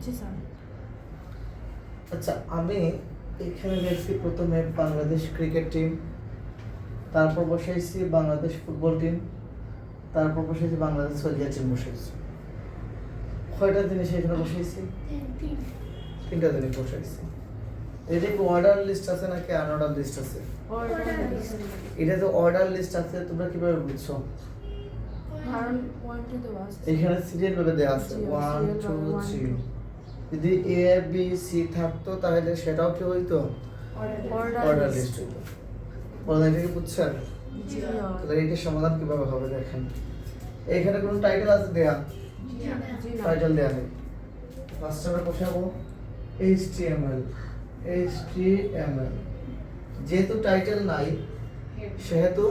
বুঝছি স্যার। আচ্ছা, আমি এখানে লিখছি প্রথমে বাংলাদেশ ক্রিকেট টিম, তারপর বসাইছি বাংলাদেশ ফুটবল টিম, তারপর বসাইছি বাংলাদেশ সোলজার টিম বসাইছি। কয়টা জিনিস এখানে বসাইছি? তিনটা জিনিস বসাইছি। এটা কি অর্ডার লিস্ট আছে নাকি আনঅর্ডার লিস্ট আছে? এটা তো অর্ডার লিস্ট আছে, তোমরা কিভাবে বুঝছো? কারণ 1 2 দেওয়া আছে। এখানে সিরিয়াল ভাবে দেওয়া আছে 1 2 3। যদি এ বি সি থাকতো তাহলে সেটাও কি হইতো? অর্ডার লিস্ট হইতো। বলেন এটা কি বুঝছেন? জি। তাহলে এটার সমাধান কিভাবে হবে দেখেন। এখানে কোনো টাইটেল আছে দেয়া? জি না। টাইটেল দেয়া নেই। ফার্স্ট আমরা বসাবো HTML। যেহেতু টাইটেল নাই সেহেতু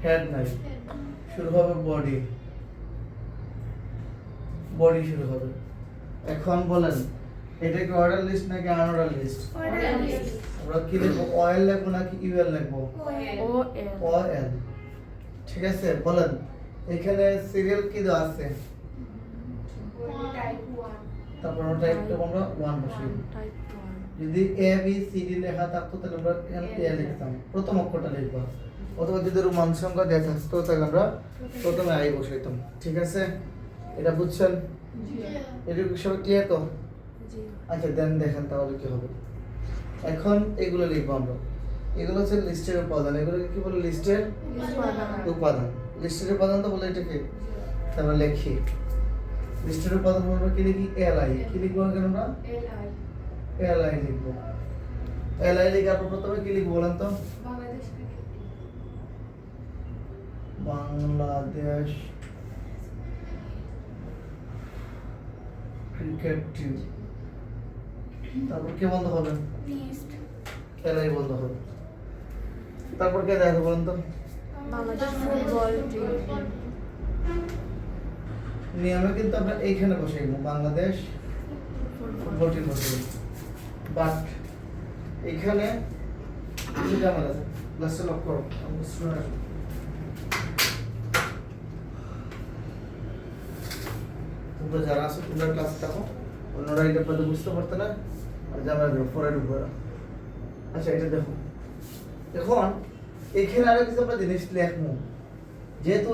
হেড নাই, শুরু হবে বডি শুরু হবে। এখন বলেন এটা কি অর্ডার লিস্ট নাকি আনঅর্ডার লিস্ট? Order list. আমরা কি লিখবো, ওএল লিখবো নাকি ইউএল লিখবো? ওএল। ঠিক আছে, বলেন এখানে সিরিয়াল কি দেওয়া আছে? তারপর আমরা টাইপ করব, আমরা 1 বসাই। টাইপ 1। যদি এ বি সি ডি লেখা থাকতো তাহলে আমরা এখানে এ লিখতাম, প্রথম অক্ষরটা লিখবো। অথবা যদি রোমান সংখ্যা দেওয়া থাকতো তাহলে আমরা প্রথমে আই বসাইতাম। ঠিক আছে, এটা বুঝছেন? এটা সব ক্লিয়ার তো? জি। আচ্ছা দেন দেখেন তাহলে কি হবে। এখন এগুলো লিখবো আমরা। এগুলো হচ্ছে লিস্টের উপাদান। এগুলোকে কি বলে? লিস্টের উপাদান। লিস্টের উপাদান তো বলে এটাকে। তারপর লিখি লিস্টের উপাদান আমরা কি লিখি? এলআই। কি লিখবো কেন আমরা? এলআই লিখবো। এলআই লিখার পর প্রথমে কি লিখবো বলেন তো? Bangladesh cricket team. তারপর কে বন্ধ হবে? এলআই বন্ধ হবে। তারপর কে দেখো বলেন তো? Bangladesh football team. নিয়মে কিন্তু আমরা এইখানে বসাইবো বাংলাদেশ ফুটবল টিম বসাইবো, বাট এখানে কিছু ঝামেলা আছে। ক্লাসে লক করো, আমরা স্টুডেন্ট তোমরা যারা আছো তোমরা ক্লাসে থাকো, অন্যরা এটা পড়তে বুঝতে পারতে না আর ঝামেলা দেবো পরের উপরে। আচ্ছা এটা দেখো, এখন এখানে আরো কিছু আমরা জিনিস লিখবো। যেহেতু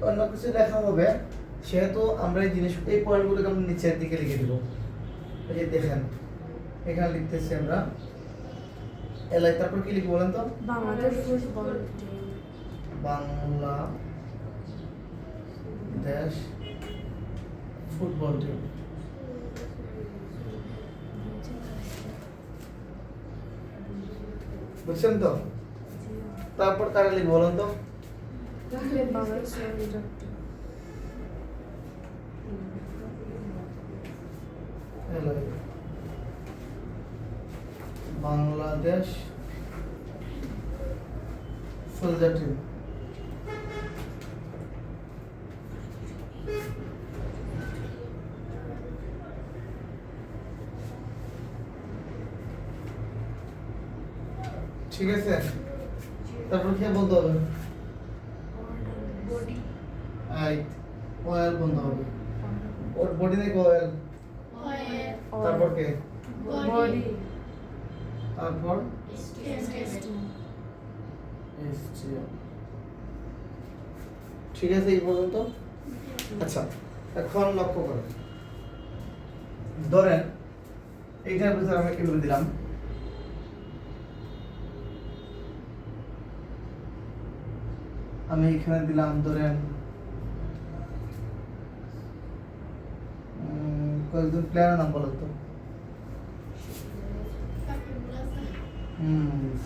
অন্য কিছু লেখা হবে সেহেতু আমরা এই জিনিস এই পয়েন্টগুলোকে আমরা নিচের দিকে লিখে দিব। এই যে দেখেন এখানে লিখতেছি আমরা এলআই, তারপর কি লিখবো বলেন তো? Bangladesh football team. Bangladesh football team. বুঝছেন তো? তারপর কারা লিখবো বলেন তো? Bangladesh soldier team. LI Bangladesh soldier team. ঠিক আছে, তারপর কে বন্ধ হবে? আই ওয়েল বন্ধ হবে। ওর বডি নাকি ওয়েল? তারপর কে? বডি। তারপর টিম। ঠিক আছে এই পর্যন্ত। আচ্ছা এখন লক্ষ্য করো, ধরেন এইটার ভিতরে আমরা কিভাবে দিলাম, আমি এখানে দিলাম ধরেন কয়েকজন প্লেয়ারের নাম বলো তো।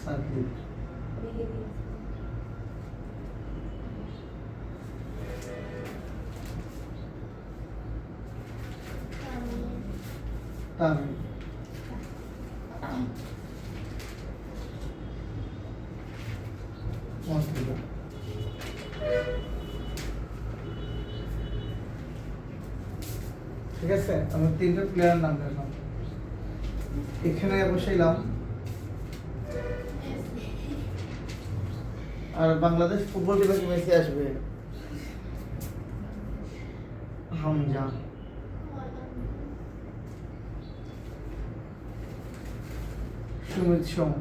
সাকিব। তামিম। মস্তিকা। ঠিক আছে, আমি তিনটা প্লেয়ার নাম দিলাম, এখানে বসাইলাম। আর বাংলাদেশ ফুটবল টিমে কি মেসি আসবে? হামজা। সুমিত সোম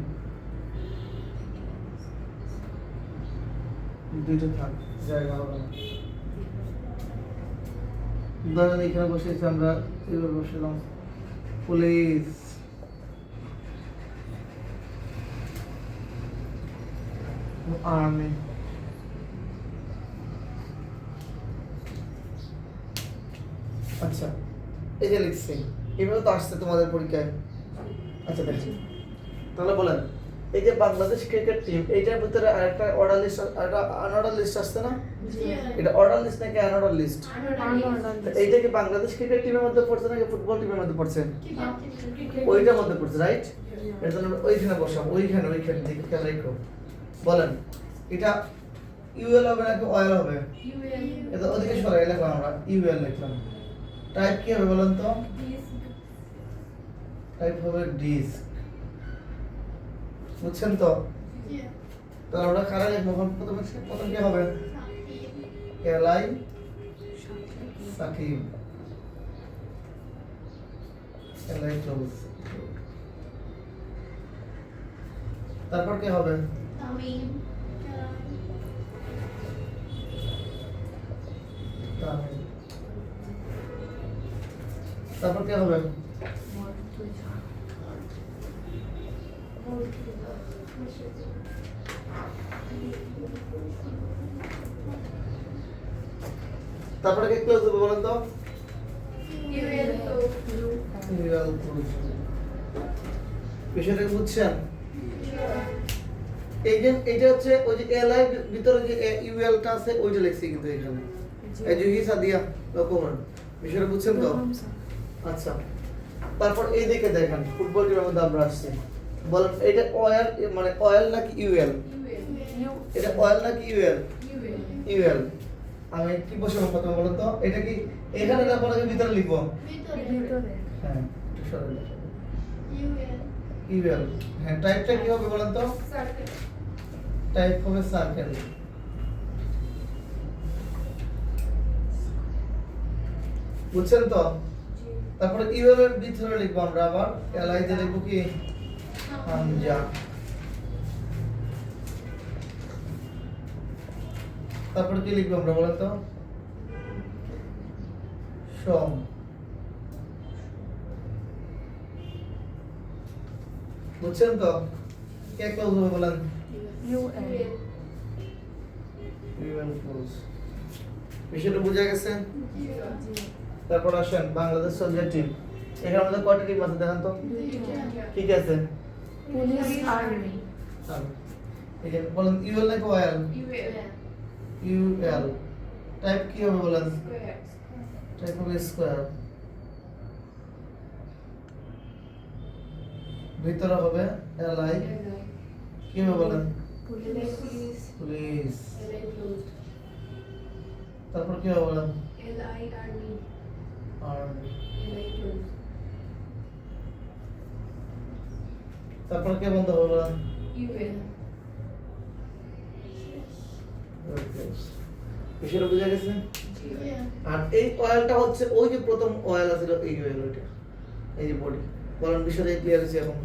দুইটা থাক, জায়গা হবে না। ধরেন এখানে বসেছি আমরা, এবার বসলাম পুলিশ, আর্মি, আচ্ছা এই যে লিখছি এভাবে তো আসছে তোমাদের পরীক্ষায়। আচ্ছা দেখি তাহলে বলেন, এই যে বাংলাদেশ ক্রিকেট টিম, এইটার ভিতরে আরেকটা অর্ডার লিস্ট, আরেকটা আনঅর্ডার লিস্ট আসছে না? এটা অর্ডার লিস্ট নাকি আনঅর্ডার লিস্ট? এইটা কি বাংলাদেশ ক্রিকেট টিমের মধ্যে পড়ছে নাকি ফুটবল টিমের মধ্যে পড়ছে? ওইটার মধ্যে পড়ছে, রাইট? এর জন্য ওইখানে বসাবো, ওইখানে দিকে খেয়াল রেখো। বলেন এটা ইউএল হবে নাকি অয়েল হবে? এটা ওদিকে সরাই লিখলাম আমরা, ইউএল লিখলাম। টাইপ কি হবে বলেন তো? টাইপ হবে ডিস্ক, বুঝছেন তো? তাহলে আমরা কারা লিখবো? প্রথম কি হবে? এলাই সাকিব, এলাই ক্লোজ। তারপর কি হবে? তামিম। তারপর কি হবে? তারপরে কি ক্লোজ হবে বলেন তো? UL close. বিষয়টা বুঝছেন? এই যে এটা হচ্ছে ওই যে এল আই ভিতরে যে ইউএল টা আছে ওইটা লিখছি কিন্তু এখানে। এই যে হিসা দিয়া ডকুমেন্ট। বিষয়টা বুঝছেন তো? আচ্ছা। তারপর এই দিকে দেখেন ফুটবল টিমের মধ্যে আমরা আসছি। বলেন এটা অয়েল মানে অয়েল নাকি ইউএল? এটা অয়েল নাকি ইউএল? ইউএল। আমি কি বসাবো প্রথমে বলেন তো? এটা কি এখানে না পড়ে ভিতরে লিখবো? ভিতরে। হ্যাঁ, একটু সরে লিখো। ইউএল। হ্যাঁ, টাইপটা কি হবে বলেন তো? সার্কেল। টাইপ হবে সার্কেল। বুঝছেন তো? তারপরে ইউএল এর ভিতরে লিখবো আমরা আবার এলআই তে লিখবো কি? হামজা। তারপর কি লিখবো আমরা বলেন তো? সোম। বুঝছেন তো? কে ক্লোজ হবে বলেন? UL close. বিষয়টা বুঝা গেছে? তারপর আসেন বাংলাদেশ সোলজার টিম। এখানে আমাদের কয়টা টিম আছে দেখেন তো? ঠিক আছে। Police, army. এই যে বলেন ইউএল নাকি ওয়াইএল? ইউএল। টাইপ কি হবে বলেন? টাইপ হবে স্কয়ার। ভিতরে হবে এলআই, কি হবে বলেন? পুলিশ। তারপর কি হবে বলেন? আর্মি। তারপর কে বন্ধ হবে বলেন? বিষয়টা বুঝা গেছে? আর এই অয়েলটা হচ্ছে ওই যে প্রথম অয়েল আছে এই অয়েল, ওইটা এই যে বডি। বলেন বিষয়টা ক্লিয়ার হয়েছে এখন?